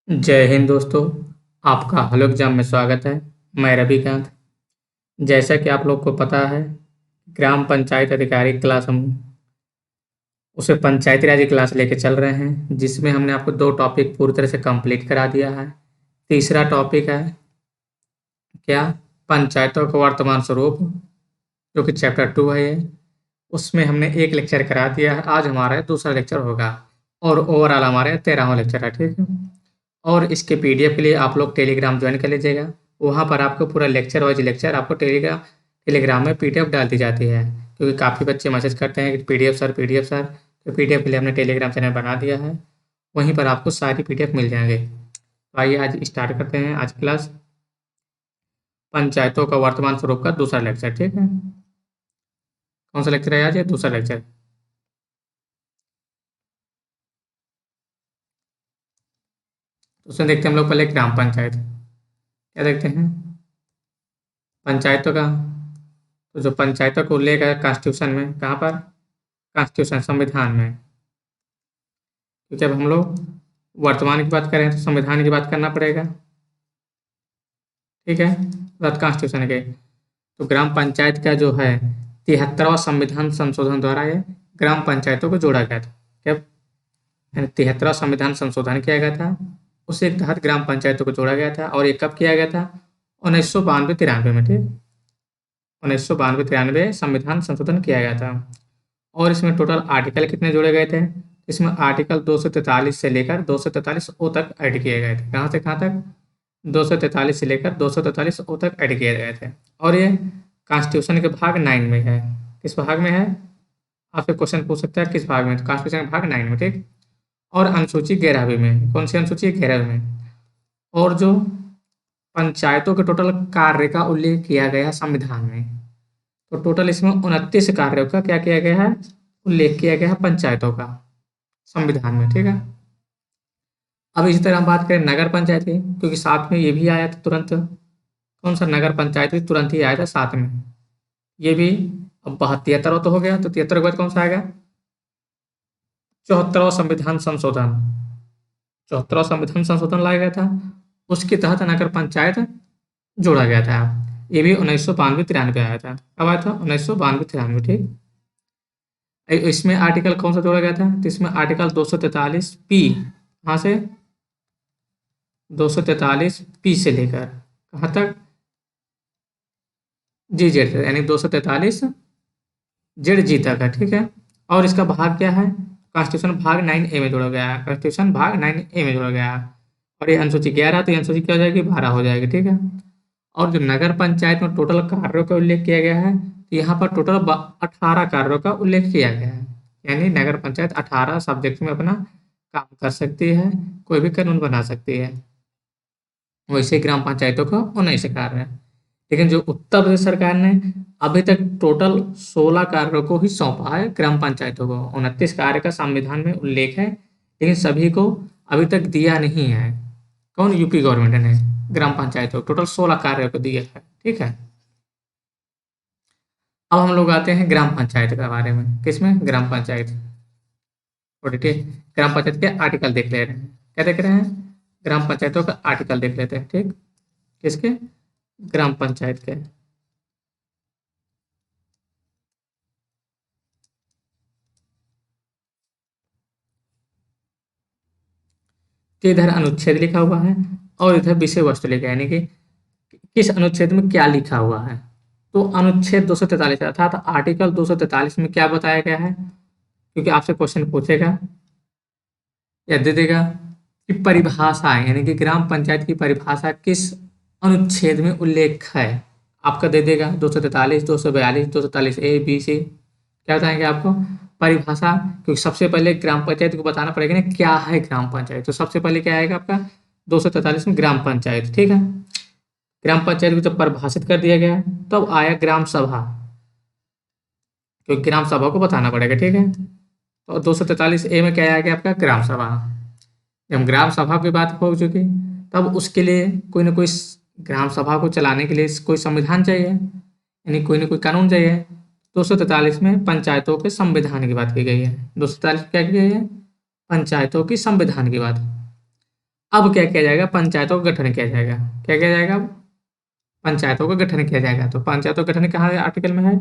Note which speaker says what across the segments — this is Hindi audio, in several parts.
Speaker 1: जय हिंद दोस्तों। आपका हलो एग्जाम में स्वागत है। मैं रविकांत। जैसा कि आप लोग को पता है, ग्राम पंचायत अधिकारी क्लास हम उसे पंचायती राज की क्लास लेके चल रहे हैं, जिसमें हमने आपको 2 टॉपिक पूरी तरह से कंप्लीट करा दिया है। तीसरा टॉपिक है क्या, पंचायतों का वर्तमान स्वरूप, जो कि चैप्टर 2 है ये। उसमें हमने एक लेक्चर करा दिया है। आज हमारा दूसरा लेक्चर होगा और ओवरऑल हमारे 13वां लेक्चर है, ठीक है। और इसके पीडीएफ के लिए आप लोग टेलीग्राम ज्वाइन कर लीजिएगा। वहाँ पर आपको पूरा लेक्चर वाइज लेक्चर आपको टेलीग्राम में पीडीएफ डाल दी जाती है, क्योंकि काफ़ी बच्चे मैसेज करते हैं कि पीडीएफ सर, पीडीएफ सर। तो पीडीएफ के लिए हमने टेलीग्राम चैनल बना दिया है, वहीं पर आपको सारी पीडीएफ मिल जाएंगे। तो आइए आज स्टार्ट करते हैं आज क्लास, पंचायतों का वर्तमान स्वरूप का दूसरा लेक्चर, ठीक है। कौन सा लेक्चर है आज? ये दूसरा लेक्चर। तो उसमें देखते हैं हम लोग पहले ग्राम पंचायत। क्या देखते हैं? पंचायतों का, तो जो पंचायतों को उल्लेख है कॉन्स्टिट्यूशन में, कहाँ पर? कॉन्स्टिट्यूशन, संविधान में। क्योंकि अब हम लोग वर्तमान की बात करें तो संविधान की बात करना पड़ेगा, ठीक है, बात कॉन्स्टिट्यूशन के। तो ग्राम पंचायत का जो है 73वां संविधान संशोधन द्वारा ये ग्राम पंचायतों को जोड़ा गया था। कब? यानी 73वां संविधान संशोधन किया गया था, उसी के तहत ग्राम पंचायतों को जोड़ा गया था। और ये कब किया गया था? 1992-93 में, ठीक। 1992-93 संविधान संशोधन किया गया था। और इसमें टोटल आर्टिकल कितने जोड़े गए थे? इसमें आर्टिकल 243 से लेकर 243 ओ तक ऐड किए गए थे। कहाँ से कहाँ तक? 243 से लेकर 243 ओ तक ऐड किए गए थे। और ये कॉन्स्टिट्यूशन के भाग 9 में है। किस भाग में है? आपसे क्वेश्चन पूछ सकता है किस भाग में? तो कॉन्स्टिट्यूशन के भाग 9 में, ठीक। और अनुसूची 11वीं में। कौन सी अनुसूची? 11वीं में। और जो पंचायतों के टोटल कार्य का उल्लेख किया गया है संविधान में, तो टोटल इसमें 29 कार्यों का क्या किया गया है? उल्लेख किया गया है पंचायतों का संविधान में, ठीक है। अब इसी तरह हम बात करें नगर पंचायत की, क्योंकि साथ में ये भी आया था तुरंत। कौन सा? नगर पंचायत भी तुरंत ही आया था साथ में। ये भी अब 73 तो हो गया, तो 73 के बाद कौन सा आएगा? 74वां संविधान संशोधन। 74वां संविधान संशोधन लाया गया था, उसके तहत नगर पंचायत जोड़ा गया था। ये भी 1992-93 आया था। कब आया था? 1992-93, ठीक। इसमें आर्टिकल कौन सा जोड़ा गया था? तो इसमें आर्टिकल 243 पी, कहाँ से? 243 पी से लेकर कहाँ तक? जी जेड तक, यानी 243 जेड जी तक है, ठीक है। और इसका भाग क्या है? कॉन्स्टिट्यूशन भाग 9A में जोड़ा गया है। कॉन्स्टिट्यूशन भाग 9A में जोड़ा गया है। और ये अनुसूची 11, तो ये अनुसूची क्या हो जाएगी? 12 हो जाएगी, ठीक है। और जो नगर पंचायत में टोटल कार्यों का उल्लेख किया गया है, तो यहाँ पर टोटल 18 कार्यों का उल्लेख किया गया है। यानी नगर पंचायत 18 सब्जेक्ट में अपना काम कर सकती है, कोई भी कानून बना सकती है। वैसे ग्राम पंचायतों को 19 कार्य है। लेकिन जो उत्तर प्रदेश सरकार ने अभी तक टोटल 16 कार्यों को ही सौंपा है ग्राम पंचायतों को। 29 कार्य का संविधान में उल्लेख है, लेकिन सभी को अभी तक दिया नहीं है। कौन? यूपी गवर्नमेंट ने ग्राम पंचायतों को टोटल 16 कार्यों को दिया है, ठीक है। अब हम लोग आते हैं ग्राम पंचायत के बारे में। किसमें? ग्राम पंचायत। और ठीक, ग्राम पंचायत के आर्टिकल देख ले रहे हैं। क्या देख रहे हैं? ग्राम पंचायतों का आर्टिकल देख लेते हैं, ठीक। किसके? ग्राम पंचायत के। तो इधर अनुच्छेद लिखा हुआ है और इधर विषय वस्तु लिखा है, यानी कि किस अनुच्छेद में क्या लिखा हुआ है। तो अनुच्छेद 243 अर्थात आर्टिकल 243 में क्या बताया गया है? क्योंकि आपसे क्वेश्चन पूछेगा या दे देगा कि परिभाषा, यानी कि ग्राम पंचायत की परिभाषा किस अनुच्छेद में उल्लेख है। आपका दे देगा 243, 242, 243A, B, C। क्या बताएंगे आपको? परिभाषा। क्योंकि सबसे पहले ग्राम पंचायत को बताना पड़ेगा ना क्या है ग्राम पंचायत। तो सबसे पहले क्या आएगा आपका? 243 में ग्राम पंचायत, ठीक है। ग्राम पंचायत को जब परिभाषित कर दिया गया, तब आया ग्राम सभा, क्योंकि ग्राम सभा को बताना पड़ेगा, ठीक है। तो 243A में क्या आएगा आपका? ग्राम सभा। जब ग्राम सभा की बात हो चुकी, तब उसके लिए कोई ना कोई ग्राम सभा को चलाने के लिए कोई संविधान चाहिए, यानी कोई ना कोई कानून चाहिए। 243 में पंचायतों के संविधान की बात की गई है। 243 क्या की गई है? पंचायतों की संविधान की बात। अब क्या किया जाएगा, पंचायतों का गठन किया जाएगा। क्या किया जाएगा, अब पंचायतों का गठन किया जाएगा। तो पंचायतों का गठन कहाँ है, आर्टिकल में है,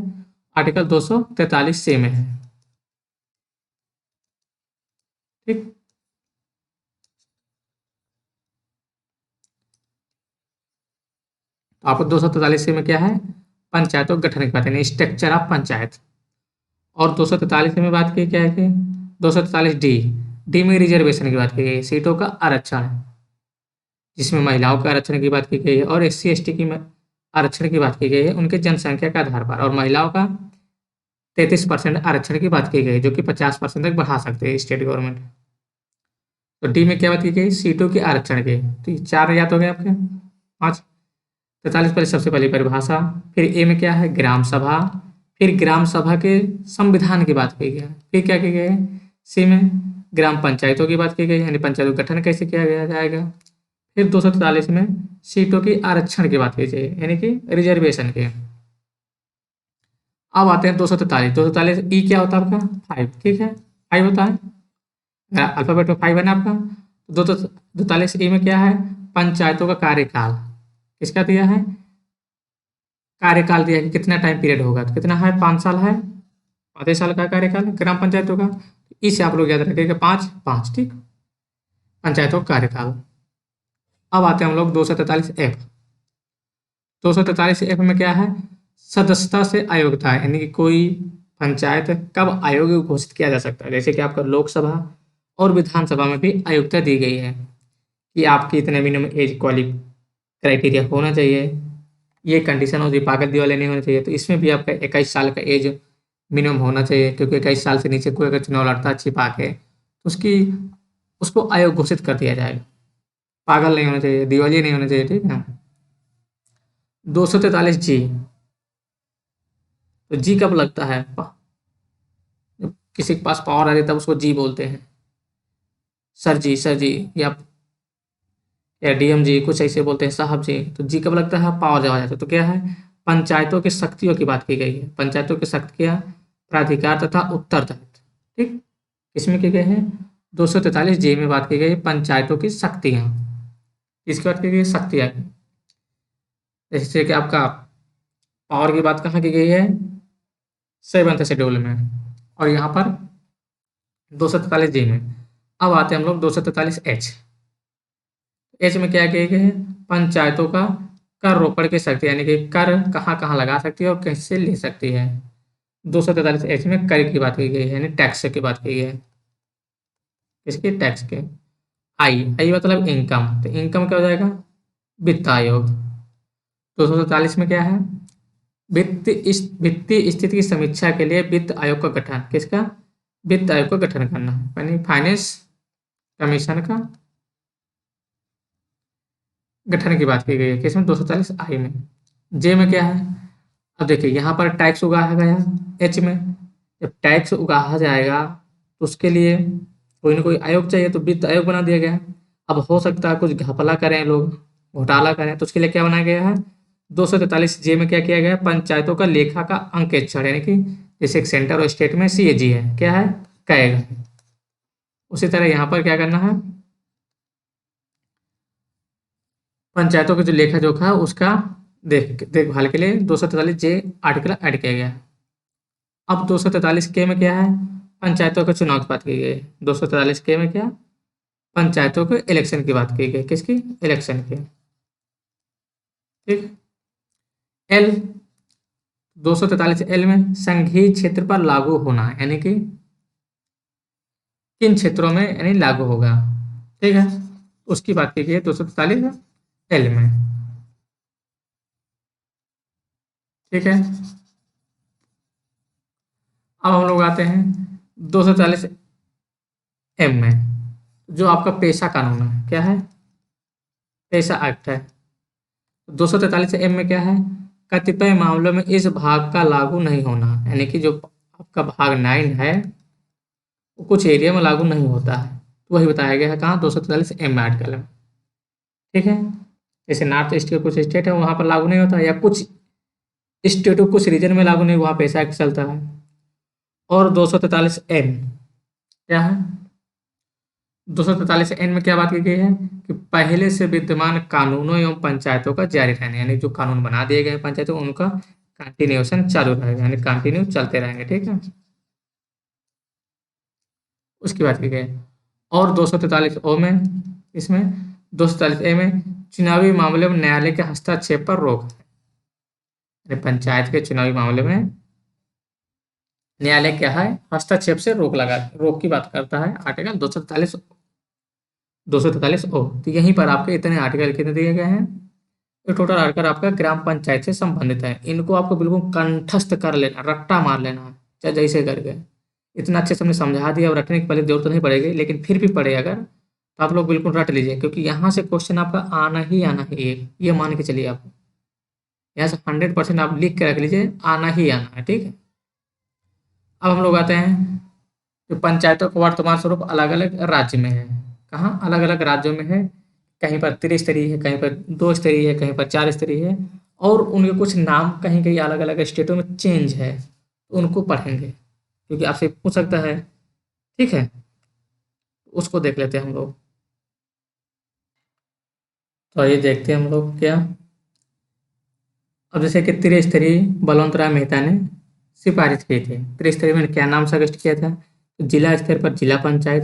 Speaker 1: आर्टिकल 243 से में है। ठीक, तो आपको 243 से में क्या है, पंचायतों का गठन की बात है, स्ट्रक्चर ऑफ पंचायत। और 243 में बात की क्या है कि 243 डी, डी में रिजर्वेशन की बात की गई है, सीटों का आरक्षण, जिसमें महिलाओं के आरक्षण की बात की गई है और SC ST की आरक्षण की बात की गई है उनके जनसंख्या के आधार पर, और महिलाओं का 33% आरक्षण की बात की गई है, जो कि 50% तक बढ़ा सकते हैं स्टेट गवर्नमेंट। तो डी में क्या बात की गई, सीटों के आरक्षण की। तो ये 4 याद हो गए आपके, 5। 43 पहले सबसे पहली परिभाषा, फिर ए में क्या है, ग्राम सभा, फिर ग्राम सभा के संविधान की बात की गई है, फिर क्या की गई है, सी में ग्राम पंचायतों की बात की गई है, यानी पंचायतों का गठन कैसे किया गया जाएगा। फिर 243 में सीटों की आरक्षण की बात की जाए, यानी कि रिजर्वेशन के। अब आते हैं 243 ई क्या होता है आपका, 5। ठीक है, 5 होता है, अल्फाबेट में 5 है ना आपका। दो 243 ई में क्या है, पंचायतों का कार्यकाल किसका दिया है, कार्यकाल दिया है कि कितना टाइम पीरियड होगा, तो कितना है, 5 साल है, 5 साल का कार्यकाल ग्राम पंचायतों का। इसे आप लोग याद रखिएगा, 5 5। ठीक, पंचायतों का कार्यकाल। अब आते हैं हम लोग 243 एफ। 243 एफ में क्या है, सदस्यता से अयोग्यता है, यानी कि कोई पंचायत कब अयोग्य घोषित किया जा सकता है। जैसे कि आपका लोकसभा और विधानसभा में भी अयोग्यता दी गई है कि आपकी इतने मिनिमम एज क्राइटेरिया होना चाहिए, ये कंडीशन होती है, पागल वाले नहीं होने चाहिए। तो इसमें भी आपका 21 साल का एज मिनिमम होना चाहिए, क्योंकि 21 साल से नीचे कोई अगर चुनाव लड़ता है छिपा के, तो उसको अयोग्य घोषित कर दिया जाएगा। पागल नहीं होना चाहिए, दिवालिया नहीं होना चाहिए। ठीक है, 243 जी, तो जी कब लगता है, जब किसी के पास पावर आ जाता है तब उसको जी बोलते हैं, सर जी या DM जी, कुछ ऐसे बोलते हैं साहब जी। तो जी कब लगता है, पावर जब आ जाता है। तो क्या है, पंचायतों की शक्तियों की बात की गई है, पंचायतों की शक्तियाँ, प्राधिकार तथा उत्तरदायित्व। ठीक, इसमें की गई है 243 जी में बात की गई है पंचायतों की शक्तियाँ। इसकी बात की गई है शक्तियाँ की। जैसे कि आपका पावर की बात कहाँ की गई है, 7th शेड्यूल में, और यहाँ पर 243 जी में। अब आते हैं हम लोग 243 एच में क्या किया गया है, पंचायतों का कर रोकड़ की शक्ति, यानी कि कर कहाँ कहाँ लगा सकती है और कैसे ले सकती है। 243 एच में कर की बात की गई है, यानी टैक्स की बात की गई है, किसके, टैक्स के। आई आई मतलब इनकम, तो इनकम क्या हो जाएगा, वित्त आयोग। 243 में क्या है, वित्तीय स्थिति की समीक्षा के लिए वित्त आयोग का गठन, किसका, वित्त आयोग का गठन करना, यानी फाइनेंस कमीशन का गठन की बात की गई है, किसमें, 243 आई में। जे में क्या है, अब देखिए यहाँ पर टैक्स उगाया गया एच में, जब टैक्स उगाया जाएगा तो उसके लिए कोई ना कोई आयोग चाहिए, तो वित्त आयोग बना दिया गया है। अब हो सकता है कुछ घपला करें लोग, घोटाला करें, तो उसके लिए क्या बनाया गया है, 243 जे में क्या किया गया है, पंचायतों का लेखा का अंकेक्षण, यानी कि जैसे एक सेंटर और स्टेट में CAG है, क्या है, कैग। उसी तरह यहाँ पर क्या करना है, पंचायतों के जो लेखा जोखा है उसका देखभाल के लिए 243 जे आर्टिकल ऐड किया गया। अब 243 के में क्या है, पंचायतों के चुनाव की बात की गई है। 243 के में क्या, पंचायतों के इलेक्शन की बात की गई, किसकी, इलेक्शन की। ठीक, एल 243 एल में संघीय क्षेत्र पर लागू होना, यानी कि किन क्षेत्रों में यानी लागू होगा। ठीक है, उसकी बात की गई है 243 एल में। ठीक है, अब हम लोग आते हैं 243 एम में, जो आपका पेशा कानून है, क्या है, पेशा एक्ट है। 243 एम में क्या है, कतिपय मामलों में इस भाग का लागू नहीं होना, यानी कि जो आपका भाग 9 है वो कुछ एरिया में लागू नहीं होता है, तो वही बताया गया है कहाँ, 243 एम आर्टिकल में। ठीक है, जैसे नॉर्थ ईस्ट के कुछ स्टेट है वहाँ पर लागू नहीं होता, या कुछ स्टेट को कुछ रीजन में लागू नहीं, वहाँ पेशा एक्ट चलता है। और 243 एन क्या है, 243 एन में क्या बात की गई है कि पहले से विद्यमान कानूनों एवं पंचायतों का जारी रहने, यानी जो कानून बना दिए गए हैं पंचायतों उनका कंटिन्यूएशन चालू रहेगा, यानी कंटिन्यू चलते रहेंगे। ठीक है, उसकी बात की गई। और 243 ओ में, इसमें 243 ए में चुनावी मामले में न्यायालय के हस्तक्षेप पर रोक है। यानी पंचायत के चुनावी मामले में न्यायालय क्या है, हस्तक्षेप से रोक की बात करता है आर्टिकल 243 ओ। तो यहीं पर आपके इतने आर्टिकल कितने दिए गए हैं, ये टोटल आर्टिकल आपका ग्राम पंचायत से संबंधित है। इनको आपको बिल्कुल कंठस्थ कर लेना, रट्टा मार लेना है, चाहे जैसे करके। इतना अच्छे से हमने समझा दिया, अब रटने की पहले जरूरत नहीं पड़ेगी, लेकिन फिर भी पड़े अगर, तो आप लोग बिल्कुल रट लीजिए, क्योंकि यहाँ से क्वेश्चन आपका आना ही है, ये मान के चलिए। आप यहाँ से 100% आप लिख के रख लीजिए, आना ही आना है। ठीक है, अब हम लोग आते हैं कि पंचायतों का वर्तमान स्वरूप अलग अलग राज्य में है। कहाँ अलग अलग राज्यों में है, कहीं पर त्रिस्तरीय है, कहीं पर दो स्तरीय है, कहीं पर चार स्तरीय है, और उनके कुछ नाम कहीं कहीं अलग अलग स्टेटों में चेंज है, तो उनको पढ़ेंगे क्योंकि आपसे पूछ सकता है। ठीक है, उसको देख लेते हैं हम लोग। तो ये देखते हैं हम लोग क्या। अब जैसे कि त्रिस्तरीय बलवंत राय मेहता ने सिफारिश की थी। त्रिस्तरीय में क्या नाम सजेस्ट किया था, तो जिला स्तर पर जिला पंचायत,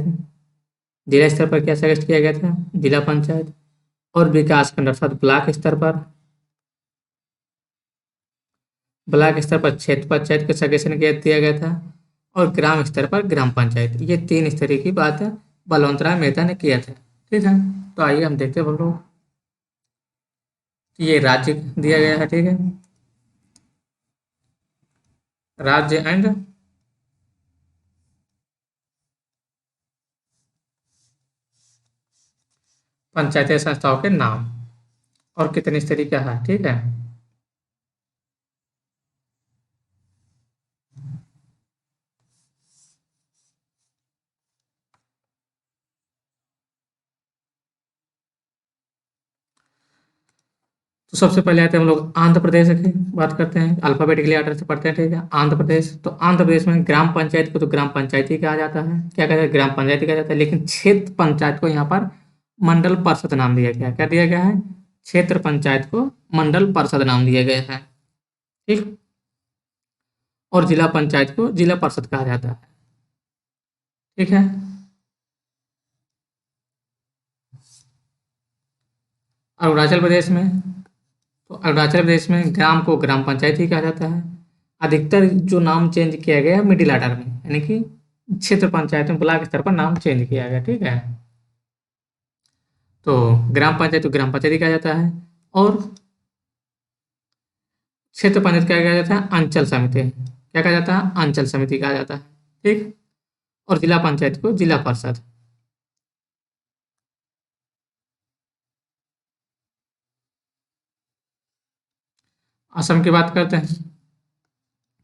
Speaker 1: जिला स्तर पर क्या सजेस्ट किया गया था, जिला पंचायत। और विकास खंड अर्थात ब्लॉक स्तर पर क्षेत्र पंचायत का सजेशन दिया गया था। और ग्राम स्तर पर ग्राम पंचायत, ये 3 स्तरीय की बात बलवंत राय मेहता ने किया था। ठीक है, तो आइए हम देखते हैं हम लोग। ये राज्य दिया गया है। ठीक है, राज्य एंड पंचायती संस्थाओं के नाम और कितने स्तरीय का है। ठीक है, तो सबसे पहले आते हैं हम लोग आंध्र प्रदेश की बात करते हैं, अल्फाबेटिकली ऑर्डर से पढ़ते हैं। ठीक है, आंध्र प्रदेश, तो आंध्र प्रदेश में ग्राम पंचायत को तो ग्राम पंचायत ही कहा जाता है। क्या कहते हैं, ग्राम पंचायत ही कहा जाता है, लेकिन क्षेत्र पंचायत को यहाँ पर मंडल परिषद नाम दिया गया है। क्या दिया गया है, क्षेत्र पंचायत को मंडल परिषद नाम दिया गया है। ठीक, और जिला पंचायत को जिला परिषद कहा जाता है। ठीक है, अरुणाचल प्रदेश में, तो अरुणाचल प्रदेश में ग्राम को ग्राम पंचायत ही कहा जाता है। अधिकतर जो नाम चेंज किया गया है मिडिल ऑर्डर में, यानी कि क्षेत्र पंचायत में ब्लॉक स्तर पर नाम चेंज किया गया। ठीक है, तो ग्राम पंचायत को ग्राम पंचायत ही कहा जाता है, और क्षेत्र पंचायत क्या कहा जाता है, अंचल समिति। क्या कहा जाता है, अंचल समिति कहा जाता है। ठीक, और जिला पंचायत को जिला परिषद। असम की बात करते हैं,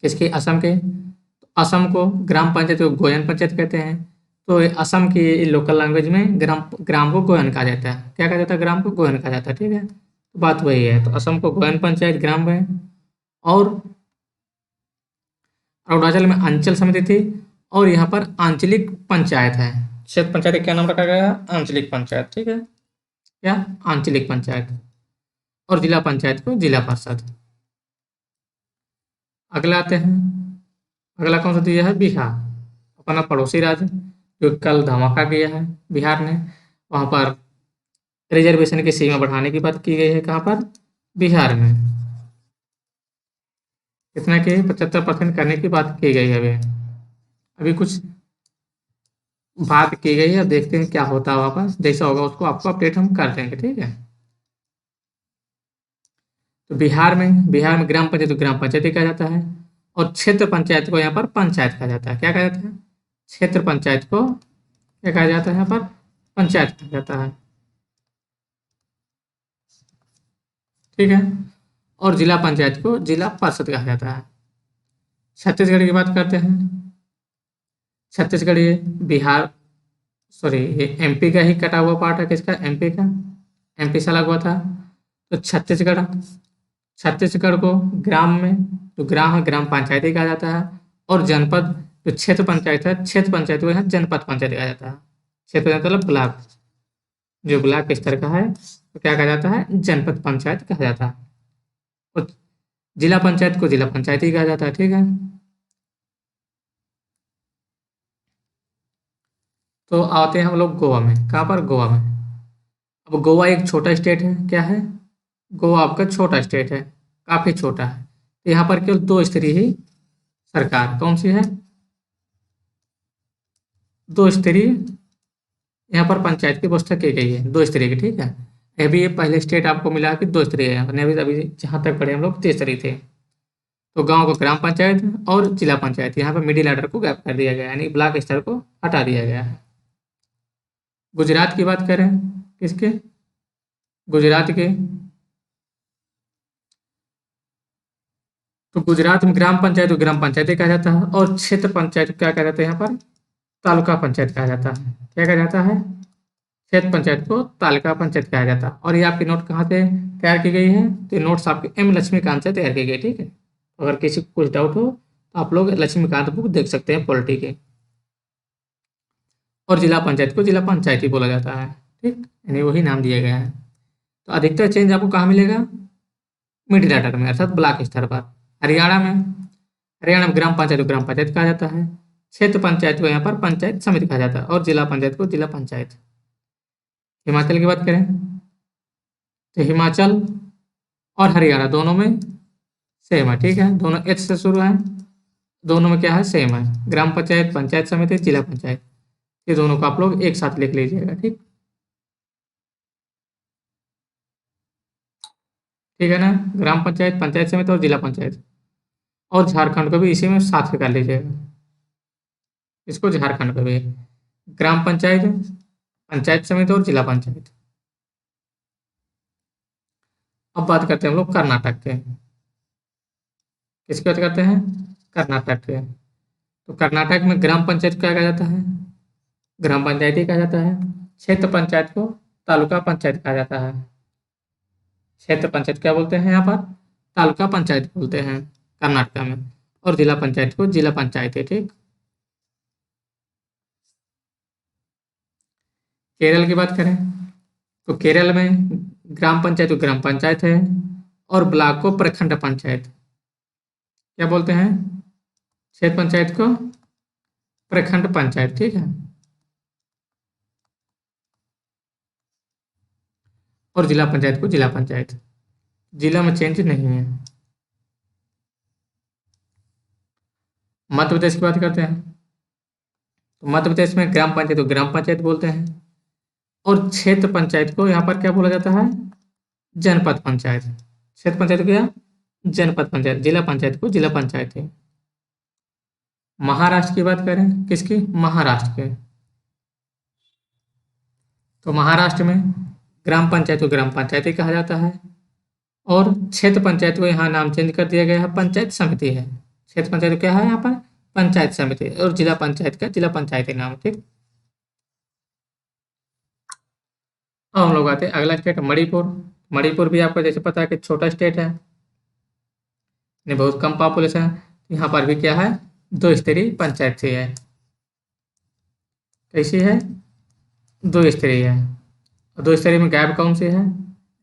Speaker 1: किसकी, असम के। तो असम को ग्राम पंचायत को गोयन पंचायत कहते हैं। तो ये असम की लोकल लैंग्वेज में ग्राम ग्राम को गोयन कहा जाता है। क्या कहा जाता है, ग्राम को गोयन कहा जाता है। ठीक है, तो बात वही है, तो असम को गोयन पंचायत ग्राम है। और अरुणाचल में अंचल समिति थी, और यहाँ पर आंचलिक पंचायत है। क्षेत्र पंचायत का क्या नाम रखा गया है, आंचलिक पंचायत। ठीक है, क्या, आंचलिक पंचायत। और जिला पंचायत को जिला परिषद। अगला आते हैं, अगला कौन सा दिया है, बिहार, अपना पड़ोसी राज्य, जो कल धमाका किया है बिहार ने। वहाँ पर रिजर्वेशन की सीमा बढ़ाने की बात की गई है, कहाँ पर, बिहार में। कितना की, 75% करने की बात की गई है। अभी अभी कुछ बात की गई है, देखते हैं क्या होता है, वापस जैसा होगा उसको आपको अपडेट हम कर देंगे। ठीक है, तो बिहार में ग्राम पंचायत को ग्राम पंचायत ही कहा जाता है, और क्षेत्र पंचायत को यहाँ पर पंचायत कहा जाता है। क्या कहा जाता है, क्षेत्र पंचायत को क्या कहा जाता है, यहाँ पर पंचायत कहा जाता है। ठीक है, और जिला पंचायत को जिला परिषद कहा जाता है। छत्तीसगढ़ की बात करते हैं, छत्तीसगढ़ ये बिहार, सॉरी, ये एमपी का ही कटा हुआ पार्ट है। किसका, एमपी का, एमपी से अलग हुआ था। तो छत्तीसगढ़ को ग्राम में, जो ग्राम है ग्राम पंचायत ही कहा जाता है। और जनपद, जो क्षेत्र पंचायत है, क्षेत्र पंचायत को यहाँ जनपद पंचायत कहा जाता है। क्षेत्र पंचायत मतलब ब्लॉक। जो ब्लॉक स्तर का है तो क्या कहा जाता है, जनपद पंचायत कहा जाता है। और जिला पंचायत को जिला पंचायत ही कहा जाता है, ठीक है। तो आते हैं हम लोग गोवा में। कहाँ पर? गोवा में। अब गोवा एक छोटा स्टेट है, क्या है? गोवा आपका छोटा स्टेट है, काफी छोटा है। तो यहाँ पर केवल दो स्तरीय ही सरकार, कौन सी है? दो स्तरीय यहाँ पर पंचायत की व्यवस्था की गई है, दो स्तरीय की, ठीक है। अभी ये पहले स्टेट आपको मिला कि दो स्तरीय है, अभी अभी जहाँ तक पढ़े हम लोग त्रिस्तरीय थे। तो गांव को ग्राम पंचायत और जिला पंचायत, यहाँ पर मिडिल ऑर्डर को गैप कर दिया गया है, यानी ब्लॉक स्तर को हटा दिया गया है। गुजरात की बात करें, किसके? गुजरात के। तो गुजरात में ग्राम पंचायत को ग्राम पंचायत ही कहा जाता है, और क्षेत्र पंचायत को क्या कहा जाता है यहाँ पर? तालुका पंचायत कहा जाता है। क्या कहा जाता है? क्षेत्र पंचायत को तालुका पंचायत कहा जाता है। और ये आपकी नोट कहाँ से तैयार की गई है? तो ये नोट्स आपके एम लक्ष्मीकांत से तैयार की गई, ठीक है। अगर किसी को कुछ डाउट हो तो आप लोग लक्ष्मीकांत बुक देख सकते हैं पॉलिटी के। और जिला पंचायत को जिला पंचायत ही बोला जाता है, ठीक, यानी वही नाम दिया गया है। तो अधिकतर चेंज आपको कहाँ मिलेगा? मिडिल ऑर्डर में, अर्थात ब्लॉक स्तर पर। हरियाणा में, हरियाणा में ग्राम पंचायत को ग्राम पंचायत कहा जाता है, क्षेत्र पंचायत को यहाँ पर पंचायत समिति कहा जाता है, और जिला पंचायत को जिला पंचायत। हिमाचल की बात करें तो हिमाचल और हरियाणा दोनों में सेम है, ठीक है, दोनों एच से शुरू है, दोनों में क्या है? सेम है, ग्राम पंचायत, पंचायत समिति, जिला पंचायत। ये दोनों को आप लोग एक साथ लिख लीजिएगा, ठीक, ठीक है ना। ग्राम पंचायत, पंचायत समिति और जिला पंचायत। और झारखंड को भी इसी में साथ में कर लीजिएगा, इसको झारखंड को भी ग्राम पंचायत, पंचायत समिति और जिला पंचायत। अब बात करते हैं हम लोग कर्नाटक के। किसकी बात करते हैं? कर्नाटक के। तो कर्नाटक में ग्राम पंचायत को क्या कहा जाता है? ग्राम पंचायत ही कहा जाता है। क्षेत्र पंचायत को तालुका पंचायत कहा जाता है। क्षेत्र पंचायत क्या बोलते हैं यहाँ पर? तालुका पंचायत बोलते हैं कर्नाटक में। और जिला पंचायत को जिला पंचायत है, ठीक। केरल की बात करें तो केरल में ग्राम पंचायत को ग्राम पंचायत है, और ब्लॉक को प्रखंड पंचायत क्या बोलते हैं? क्षेत्र पंचायत को प्रखंड पंचायत, ठीक है। और जिला पंचायत को जिला पंचायत। जिला में चेंज नहीं है। मध्य प्रदेश की बात करते हैं तो मध्य प्रदेश में ग्राम पंचायत को ग्राम पंचायत बोलते हैं, और क्षेत्र पंचायत को यहाँ पर क्या बोला जाता है? जनपद पंचायत। क्षेत्र पंचायत को क्या? जनपद पंचायत। जिला पंचायत को जिला पंचायत है। महाराष्ट्र की बात करें, किसकी? महाराष्ट्र के। तो महाराष्ट्र में ग्राम पंचायत को ग्राम पंचायत ही कहा जाता है, और क्षेत्र पंचायत को यहाँ नाम चेंज कर दिया गया है, पंचायत समिति है। क्षेत्र पंचायत क्या है यहाँ पर? पंचायत समिति। और जिला पंचायत का जिला पंचायत ही नाम, ठीक। अब हम लोग आते हैं अगला स्टेट मणिपुर। मणिपुर भी आपको जैसे पता है कि छोटा स्टेट है, यानी बहुत कम पॉपुलेशन है। यहाँ पर भी क्या है? दो स्तरीय पंचायत सी है। कैसी है? दो स्तरीय है। और दो स्तरीय में गैप कौन सी है?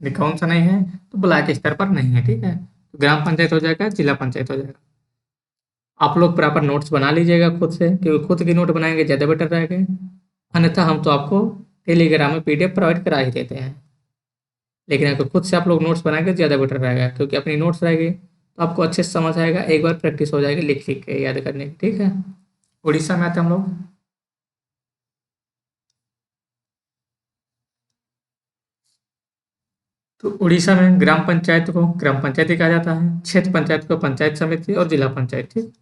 Speaker 1: ये कौन सा नहीं है? तो ब्लॉक स्तर पर नहीं है, ठीक है। तो ग्राम पंचायत हो जाएगा, जिला पंचायत हो जाएगा। आप लोग प्रॉपर नोट्स बना लीजिएगा खुद से, क्योंकि खुद की नोट बनाएंगे ज़्यादा बेटर रहेगा। अन्यथा हम तो आपको टेलीग्राम में पीडीएफ प्रोवाइड करा ही देते हैं, लेकिन अगर खुद से आप लोग नोट्स बनाएंगे ज़्यादा बेटर रहेगा, क्योंकि अपनी नोट्स रहेगी तो आपको अच्छे से समझ आएगा, एक बार प्रैक्टिस हो जाएगी लिख लिख के याद करने की, ठीक है। उड़ीसा में आते हैं हम लोग। तो उड़ीसा में ग्राम पंचायत को ग्राम पंचायत ही कहा जाता है, क्षेत्र पंचायत को पंचायत समिति और जिला पंचायत, ठीक।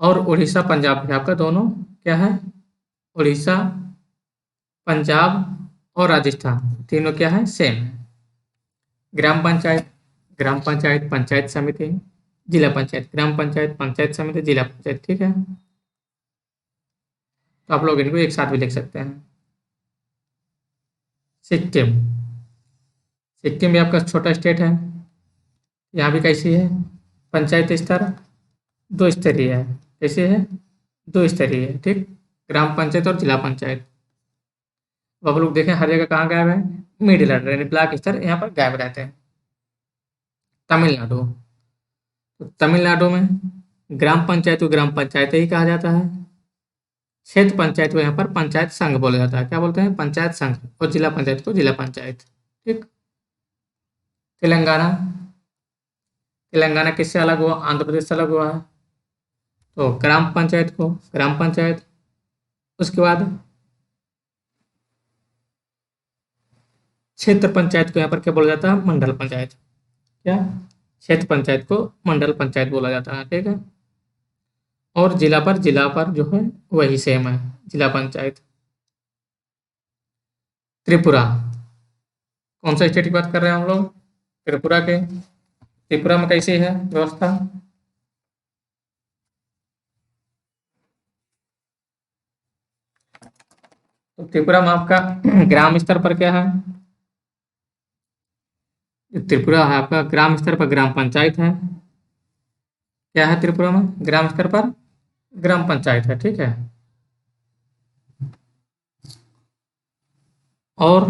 Speaker 1: और उड़ीसा पंजाब में आपका दोनों क्या है? उड़ीसा, पंजाब और राजस्थान तीनों क्या है? सेम है। ग्राम पंचायत, ग्राम पंचायत, पंचायत समिति, जिला पंचायत, ग्राम पंचायत, पंचायत समिति, जिला पंचायत, ठीक है। तो आप लोग इनको एक साथ भी लिख सकते हैं। सिक्किम, सिक्किम भी आपका छोटा स्टेट है। यहाँ भी कैसी है? पंचायत स्तर दो स्तरीय है। कैसे है? दो स्तरीय है, ठीक। ग्राम पंचायत और जिला पंचायत। अब आप लोग देखें हर जगह कहाँ गायब है, मिडिल एडर यानी ब्लॉक स्तर यहाँ पर गायब रहते हैं। तमिलनाडु, तो तमिलनाडु में ग्राम पंचायत को ग्राम पंचायत ही कहा जाता है। क्षेत्र पंचायत को यहाँ पर पंचायत संघ बोला जाता है। क्या बोलते हैं, पंचायत संघ। और जिला पंचायत को जिला पंचायत। ठीक। तेलंगाना, तेलंगाना किससे अलग हुआ, आंध्र प्रदेश से अलग हुआ है। तो ग्राम पंचायत को ग्राम पंचायत, उसके बाद क्षेत्र पंचायत को यहाँ पर क्या बोला जाता है, मंडल पंचायत। क्या, क्षेत्र पंचायत को मंडल पंचायत बोला जाता है। ठीक है। और जिला पर जो है वही सेम है, जिला पंचायत। त्रिपुरा, कौन सा स्टेट की बात कर रहे हैं हम लोग, त्रिपुरा के। त्रिपुरा में कैसी है व्यवस्था, तो त्रिपुरा में आपका ग्राम स्तर पर क्या है, त्रिपुरा है आपका ग्राम स्तर पर ग्राम पंचायत है। क्या है त्रिपुरा में, ग्राम स्तर पर ग्राम पंचायत है। ठीक है। और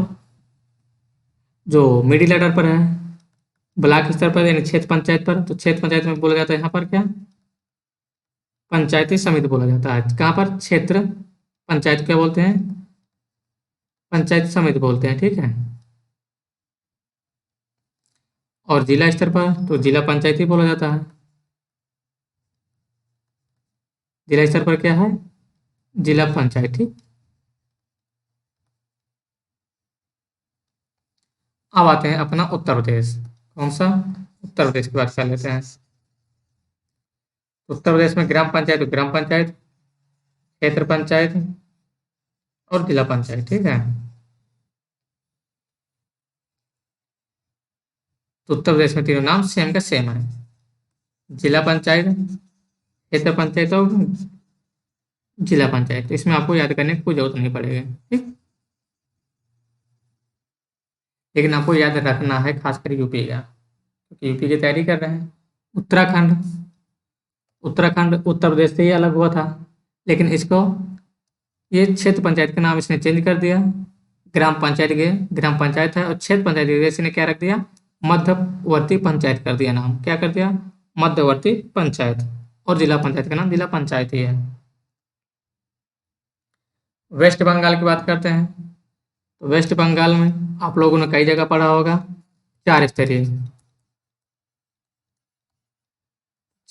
Speaker 1: जो मिडिल एडर पर है, ब्लॉक स्तर पर यानी क्षेत्र पंचायत पर, तो क्षेत्र पंचायत में बोला जाता है यहाँ पर क्या, पंचायती समिति बोला जाता है। कहाँ पर, क्षेत्र पंचायत क्या बोलते हैं, पंचायत समिति बोलते हैं। ठीक है। और जिला स्तर पर तो जिला पंचायत ही बोला जाता है। जिला स्तर पर क्या है, जिला पंचायत। ठीक। अब आते हैं अपना उत्तर प्रदेश। कौन सा, उत्तर प्रदेश की बात कर लेते हैं। उत्तर प्रदेश में ग्राम पंचायत तो ग्राम पंचायत, क्षेत्र पंचायत और जिला पंचायत। ठीक है। तो उत्तर प्रदेश में तीनों नाम सेम का सेम है, जिला पंचायत, क्षेत्र पंचायत और जिला पंचायत। तो इसमें आपको याद करने की कोई जरूरत नहीं पड़ेगी। ठीक। लेकिन आपको याद रखना है खासकर यूपी का, क्योंकि यूपी की तैयारी कर रहे हैं। उत्तराखंड, उत्तराखंड उत्तर प्रदेश से ही अलग हुआ था, लेकिन इसको ये क्षेत्र पंचायत का नाम इसने चेंज कर दिया। ग्राम पंचायत के ग्राम पंचायत है, और क्षेत्र पंचायत के जगह इसने क्या रख दिया, मध्यवर्ती पंचायत कर दिया नाम। क्या कर दिया, मध्यवर्ती पंचायत। और जिला पंचायत का नाम जिला पंचायत ही है। वेस्ट बंगाल की बात करते हैं। तो वेस्ट बंगाल में आप लोगों ने कई जगह पढ़ा होगा, 4 स्तरीय।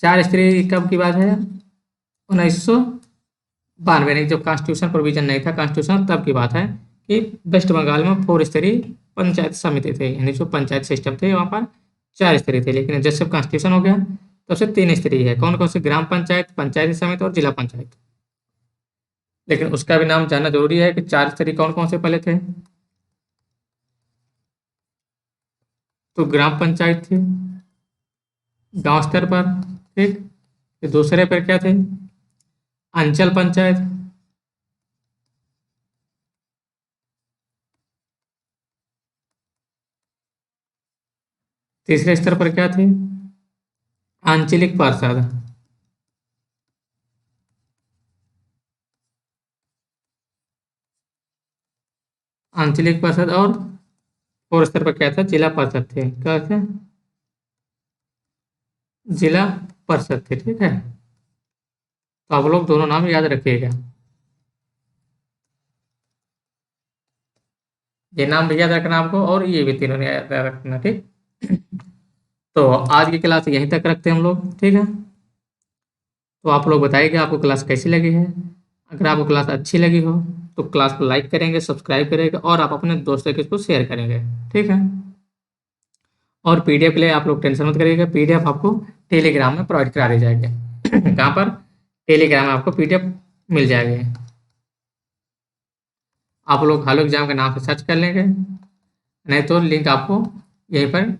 Speaker 1: 4 स्तरीय कब की बात है, 1992, जब कॉन्स्टिट्यूशन प्रोविजन नहीं था कॉन्स्टिट्यूशन, तब की बात है कि वेस्ट बंगाल में 4 स्तरीय पंचायत समिति थे, यानी जो पंचायत सिस्टम थे वहाँ पर 4 स्तरीय थे। लेकिन जब से कॉन्स्टिट्यूशन हो गया तब से 3 स्तरीय है। कौन कौन से, ग्राम पंचायत, पंचायती समिति और जिला पंचायत। लेकिन उसका भी नाम जानना जरूरी है कि 4 स्तरीय कौन कौन से पहले थे। तो ग्राम पंचायत थी गांव स्तर पर। ठीक। फिर दूसरे पर क्या थे, अंचल पंचायत। तीसरे स्तर पर क्या थे, आंचलिक पार्षद। आंचलिक पार्षद। और फोर्थ स्तर पर क्या था, जिला पार्षद थे। क्या थे, जिला परिषद थे। ठीक है। तो आप लोग दोनों नाम याद रखिएगा, ये नाम भी याद रखना आपको और ये भी तीनों याद रखना। ठीक। तो आज की क्लास यहीं तक रखते हैं हम लोग। ठीक है। तो आप लोग बताइएगा आपको क्लास कैसी लगी है। अगर आपको क्लास अच्छी लगी हो तो क्लास को लाइक करेंगे, सब्सक्राइब करेंगे और आप अपने दोस्तों के इसको शेयर करेंगे। ठीक है। और पीडीएफ के लिए आप लोग टेंशन मत करिएगा, पीडीएफ आपको टेलीग्राम में प्रोवाइड करा दी जाएगी। कहाँ पर, टेलीग्राम में आपको पीडीएफ मिल जाएगी। आप लोग हालो एग्जाम के नाम से सर्च कर लेंगे, नहीं तो लिंक आपको यहीं पर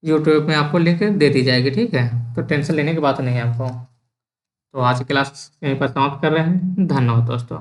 Speaker 1: यूट्यूब में आपको लिंक दे दी जाएगी। ठीक है। तो टेंशन लेने की बात नहीं है आपको। तो आज की क्लास यहीं पर समाप्त कर रहे हैं। धन्यवाद दोस्तों।